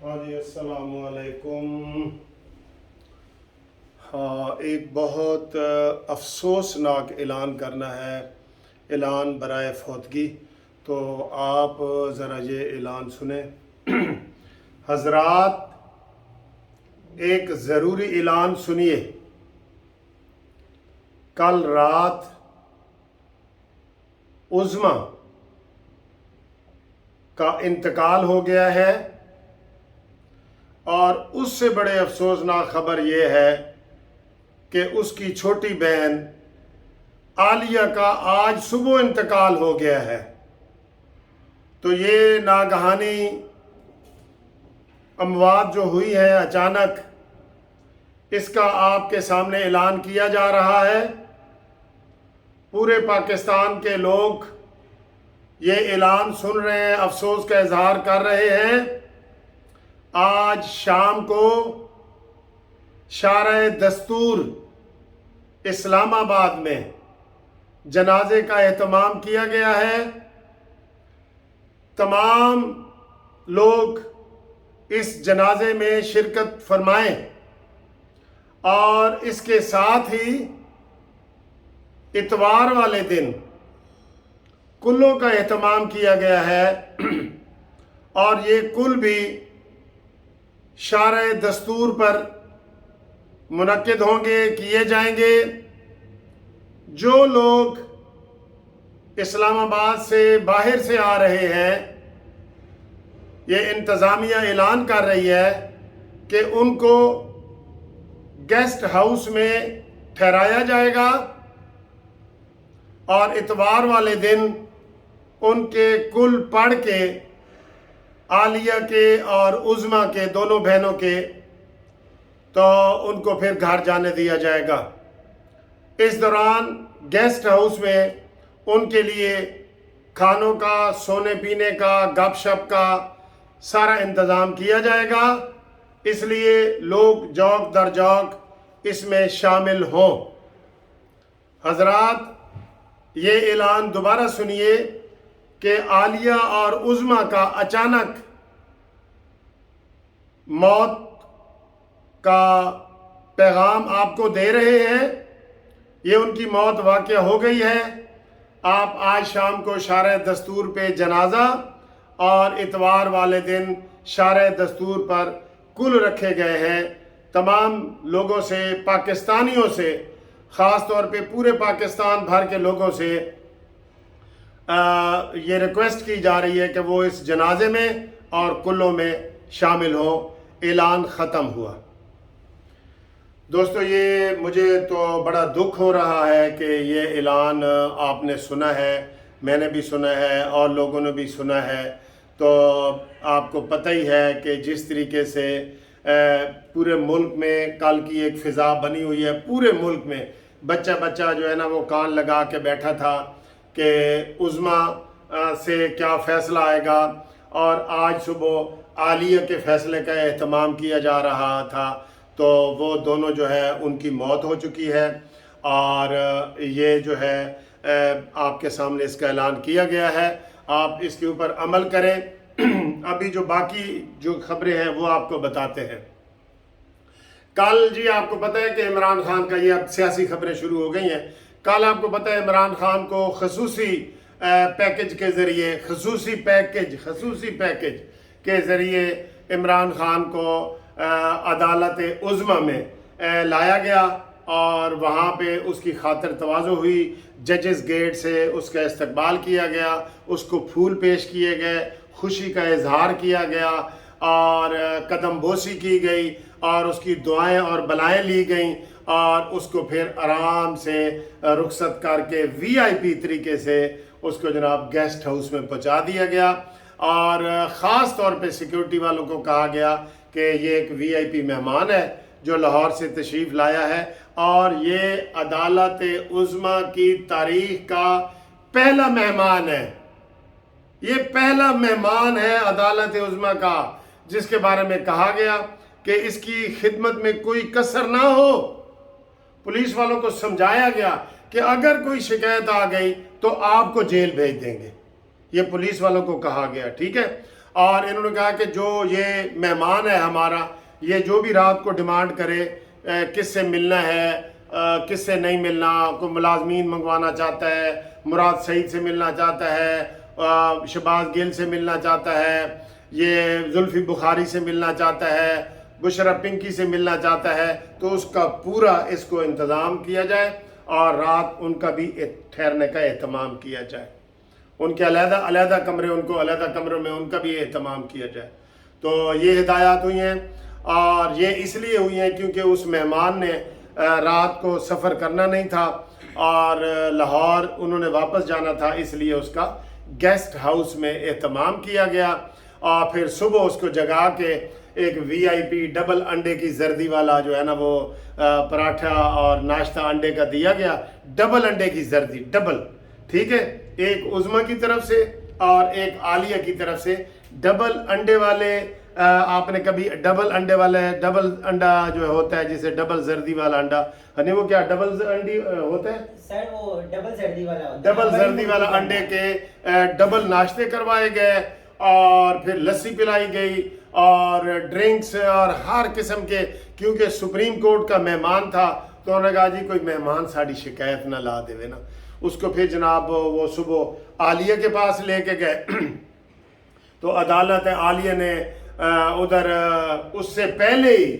ہاں جی، السلام علیکم۔ ہاں، ایک بہت افسوسناک اعلان کرنا ہے، اعلان برائے فوتگی۔ تو آپ ذرا یہ اعلان سنیں۔ حضرات، ایک ضروری اعلان سنیے۔ کل رات عظمیٰ کا انتقال ہو گیا ہے، اور اس سے بڑے افسوسناک خبر یہ ہے کہ اس کی چھوٹی بہن عالیہ کا آج صبح انتقال ہو گیا ہے۔ تو یہ ناگہانی اموات جو ہوئی ہے اچانک، اس کا آپ کے سامنے اعلان کیا جا رہا ہے۔ پورے پاکستان کے لوگ یہ اعلان سن رہے ہیں، افسوس کا اظہار کر رہے ہیں۔ آج شام کو شارع دستور اسلام آباد میں جنازے کا اہتمام کیا گیا ہے۔ تمام لوگ اس جنازے میں شرکت فرمائیں، اور اس کے ساتھ ہی اتوار والے دن کلوں کا اہتمام کیا گیا ہے، اور یہ کل بھی شارع دستور پر منعقد ہوں گے، کیے جائیں گے۔ جو لوگ اسلام آباد سے باہر سے آ رہے ہیں، یہ انتظامیہ اعلان کر رہی ہے کہ ان کو گیسٹ ہاؤس میں ٹھہرایا جائے گا، اور اتوار والے دن ان کے کل پڑھ کے عالیہ کے اور عظمیٰ کے دونوں بہنوں کے، تو ان کو پھر گھر جانے دیا جائے گا۔ اس دوران گیسٹ ہاؤس میں ان کے لیے کھانوں کا، سونے پینے کا، گپ شپ کا سارا انتظام کیا جائے گا۔ اس لیے لوگ جوق در جوق اس میں شامل ہوں۔ حضرات، یہ اعلان دوبارہ سنیے کہ عالیہ اور عظمیٰ کا اچانک موت کا پیغام آپ کو دے رہے ہیں۔ یہ ان کی موت واقع ہو گئی ہے۔ آپ آج شام کو شارع دستور پہ جنازہ، اور اتوار والے دن شارع دستور پر کل رکھے گئے ہیں۔ تمام لوگوں سے، پاکستانیوں سے، خاص طور پہ پورے پاکستان بھر کے لوگوں سے یہ ریکویسٹ کی جا رہی ہے کہ وہ اس جنازے میں اور کلوں میں شامل ہوں۔ اعلان ختم ہوا۔ دوستو، یہ مجھے تو بڑا دکھ ہو رہا ہے کہ یہ اعلان آپ نے سنا ہے، میں نے بھی سنا ہے، اور لوگوں نے بھی سنا ہے۔ تو آپ کو پتہ ہی ہے کہ جس طریقے سے پورے ملک میں کل کی ایک فضا بنی ہوئی ہے، پورے ملک میں بچہ بچہ جو ہے نا وہ کان لگا کے بیٹھا تھا کہ عظمیٰ سے کیا فیصلہ آئے گا، اور آج صبح عالیہ کے فیصلے کا اہتمام کیا جا رہا تھا۔ تو وہ دونوں جو ہے ان کی موت ہو چکی ہے، اور یہ جو ہے آپ کے سامنے اس کا اعلان کیا گیا ہے۔ آپ اس کے اوپر عمل کریں۔ ابھی جو باقی جو خبریں ہیں وہ آپ کو بتاتے ہیں۔ کل جی آپ کو پتہ ہے کہ عمران خان کا، یہ اب سیاسی خبریں شروع ہو گئی ہیں۔ کل آپ کو پتہ ہے عمران خان کو خصوصی پیکج کے ذریعے، خصوصی پیکج کے ذریعے عمران خان کو عدالت عظمیٰ میں لایا گیا، اور وہاں پہ اس کی خاطر تواضع ہوئی۔ ججز گیٹ سے اس کا استقبال کیا گیا، اس کو پھول پیش کیے گئے، خوشی کا اظہار کیا گیا، اور قدم بوسی کی گئی، اور اس کی دعائیں اور بلائیں لی گئیں، اور اس کو پھر آرام سے رخصت کر کے وی آئی پی طریقے سے اس کو جناب گیسٹ ہاؤس میں پہنچا دیا گیا۔ اور خاص طور پہ سیکیورٹی والوں کو کہا گیا کہ یہ ایک وی آئی پی مہمان ہے جو لاہور سے تشریف لایا ہے، اور یہ عدالت عظمیٰ کی تاریخ کا پہلا مہمان ہے۔ یہ پہلا مہمان ہے عدالت عظمیٰ کا، جس کے بارے میں کہا گیا کہ اس کی خدمت میں کوئی کسر نہ ہو۔ پولیس والوں کو سمجھایا گیا کہ اگر کوئی شکایت آ گئی تو آپ کو جیل بھیج دیں گے۔ یہ پولیس والوں کو کہا گیا، ٹھیک ہے۔ اور انہوں نے کہا کہ جو یہ مہمان ہے ہمارا، یہ جو بھی رات کو ڈیمانڈ کرے کس سے ملنا ہے، کس سے نہیں ملنا، کوئی ملازمین منگوانا چاہتا ہے، مراد سعید سے ملنا چاہتا ہے، شہباز گل سے ملنا چاہتا ہے، یہ زلفی بخاری سے ملنا چاہتا ہے، بشرا پنکی سے ملنا چاہتا ہے، تو اس کا پورا اس کو انتظام کیا جائے اور رات ان کا بھی ٹھہرنے کا اہتمام کیا جائے، ان کے علیحدہ کمرے، ان کو علیحدہ کمروں میں ان کا بھی اہتمام کیا جائے۔ تو یہ ہدایات ہوئی ہیں، اور یہ اس لیے ہوئی ہیں کیونکہ اس مہمان نے رات کو سفر کرنا نہیں تھا اور لاہور انہوں نے واپس جانا تھا، اس لیے اس کا گیسٹ ہاؤس میں اہتمام کیا گیا، اور پھر صبح اس کو جگا کے ایک وی آئی پی ڈبل انڈے کی زردی والا جو ہے نا وہ پراٹھا اور ناشتہ انڈے کا دیا گیا، ڈبل انڈے کی زردی، ڈبل، ٹھیک ہے، ایک عظمیٰ کی طرف سے اور ایک عالیہ کی طرف سے ڈبل انڈے والے۔ آپ نے کبھی ڈبل انڈے والے، ڈبل انڈا جو ہوتا ہے جسے ڈبل زردی والا انڈا، یعنی وہ کیا ڈبل انڈی ہوتا ہے سر، وہ ڈبل زردی والا ہوتا ہے، ڈبل زردی والا انڈے کے ڈبل ناشتے کروائے گئے، اور پھر لسی پلائی گئی اور ڈرنکس اور ہر قسم کے، کیونکہ سپریم کورٹ کا مہمان تھا تو انہوں نے کہا جی کوئی مہمان ساری شکایت نہ لا دے نا۔ اس کو پھر جناب وہ صبح عالیہ کے پاس لے کے گئے، تو عدالت عالیہ نے ادھر اس سے پہلے ہی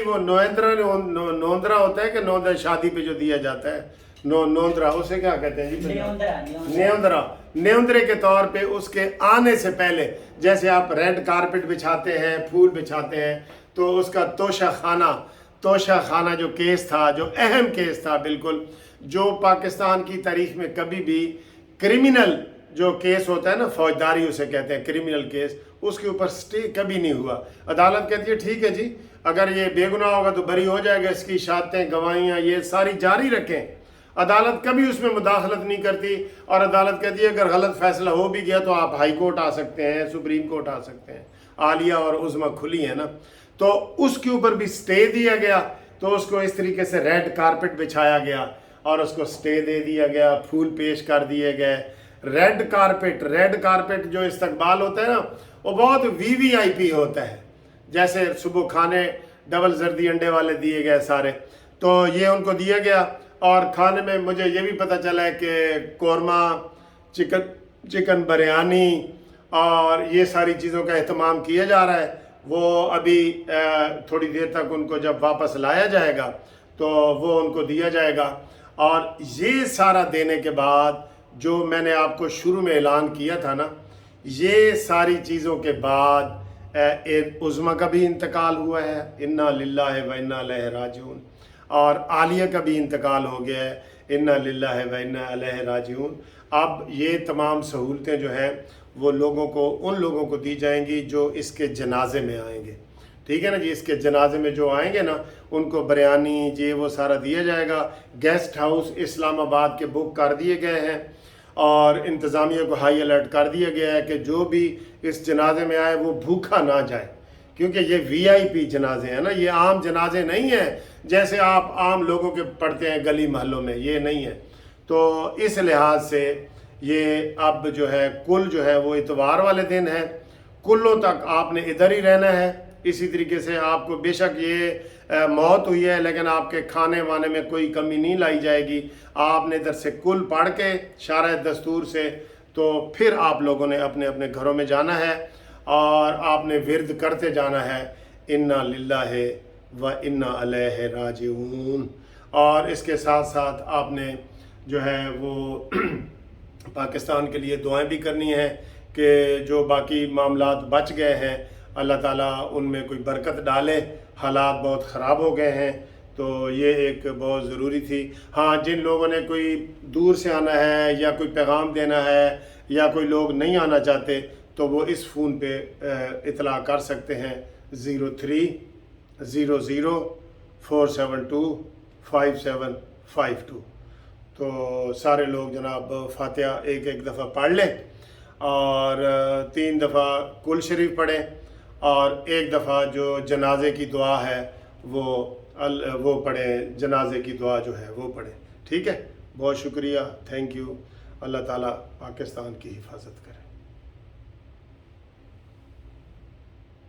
وہ نوندرا ہوتا ہے کہ نوندرا شادی پہ جو دیا جاتا ہے، نوندرا اسے کیا کہتے ہیں جی؟ نیوندرے کے طور پہ اس کے آنے سے پہلے، جیسے آپ ریڈ کارپٹ بچھاتے ہیں، پھول بچھاتے ہیں، تو اس کا توشہ خانہ جو کیس تھا، جو اہم کیس تھا بالکل، جو پاکستان کی تاریخ میں کبھی بھی کرمینل جو کیس ہوتا ہے نا، فوجداری اسے کہتے ہیں، کرمینل کیس، اس کے اوپر سٹے کبھی نہیں ہوا۔ عدالت کہتی ہے ٹھیک ہے جی، اگر یہ بے گناہ ہوگا تو بری ہو جائے گا، اس کی شہادتیں، گواہیاں یہ ساری جاری رکھیں۔ عدالت کبھی اس میں مداخلت نہیں کرتی، اور عدالت کہتی ہے اگر غلط فیصلہ ہو بھی گیا تو آپ ہائی کورٹ آ سکتے ہیں، سپریم کورٹ آ سکتے ہیں، عالیہ اور عظمیٰ کھلی ہے نا۔ تو اس کے اوپر بھی سٹے دیا گیا، تو اس کو اس طریقے سے ریڈ کارپٹ بچھایا گیا اور اس کو سٹے دے دیا گیا، پھول پیش کر دیے گئے۔ ریڈ کارپٹ جو استقبال ہوتا ہے نا، وہ بہت وی آئی پی ہوتا ہے، جیسے صبح کھانے ڈبل زردی انڈے والے دیے گئے سارے، تو یہ ان کو دیا گیا۔ اور کھانے میں مجھے یہ بھی پتہ چلا ہے کہ قورمہ، چکن بریانی اور یہ ساری چیزوں کا اہتمام کیا جا رہا ہے۔ وہ ابھی تھوڑی دیر تک ان کو جب واپس لایا جائے گا تو وہ ان کو دیا جائے گا۔ اور یہ سارا دینے کے بعد جو میں نے آپ کو شروع میں اعلان کیا تھا نا، یہ ساری چیزوں کے بعد عظمیٰ کا بھی انتقال ہوا ہے، انا للہ و انا الیہ راجعون، اور عالیہ کا بھی انتقال ہو گیا ہے، انا للہ و انا الیہ راجعون۔ اب یہ تمام سہولتیں جو ہیں وہ ان لوگوں کو دی جائیں گی جو اس کے جنازے میں آئیں گے، ٹھیک ہے نا جی۔ اس کے جنازے میں جو آئیں گے نا، ان کو بریانی یہ وہ سارا دیا جائے گا۔ گیسٹ ہاؤس اسلام آباد کے بک کر دیے گئے ہیں، اور انتظامیہ کو ہائی الرٹ کر دیا گیا ہے کہ جو بھی اس جنازے میں آئے وہ بھوکا نہ جائے، کیونکہ یہ وی آئی پی جنازے ہیں نا، یہ عام جنازے نہیں ہیں جیسے آپ عام لوگوں کے پڑھتے ہیں گلی محلوں میں، یہ نہیں ہے۔ تو اس لحاظ سے یہ اب جو ہے کل جو ہے وہ اتوار والے دن ہے، کلوں تک آپ نے ادھر ہی رہنا ہے۔ اسی طریقے سے آپ کو بے شک یہ موت ہوئی ہے لیکن آپ کے کھانے وانے میں کوئی کمی نہیں لائی جائے گی۔ آپ نے ادھر سے کل پڑھ کے شرع دستور سے تو پھر آپ لوگوں نے اپنے اپنے گھروں میں جانا ہے، اور آپ نے ورد کرتے جانا ہے انا للہ و انا الیہ راجعون۔ اور اس کے ساتھ ساتھ آپ نے جو ہے وہ پاکستان کے لیے دعائیں بھی کرنی ہیں کہ جو باقی معاملات بچ گئے ہیں اللہ تعالیٰ ان میں کوئی برکت ڈالے۔ حالات بہت خراب ہو گئے ہیں، تو یہ ایک بہت ضروری تھی۔ ہاں، جن لوگوں نے کوئی دور سے آنا ہے یا کوئی پیغام دینا ہے یا کوئی لوگ نہیں آنا چاہتے تو وہ اس فون پہ اطلاع کر سکتے ہیں 0300472572۔ تو سارے لوگ جناب فاتحہ ایک ایک دفعہ پڑھ لیں، اور 3 دفعہ کل شریف پڑھیں، اور 1 دفعہ جو جنازے کی دعا ہے وہ پڑھیں، جنازے کی دعا جو ہے وہ پڑھیں، ٹھیک ہے۔ بہت شکریہ، تھینک یو۔ اللہ تعالیٰ پاکستان کی حفاظت کرے۔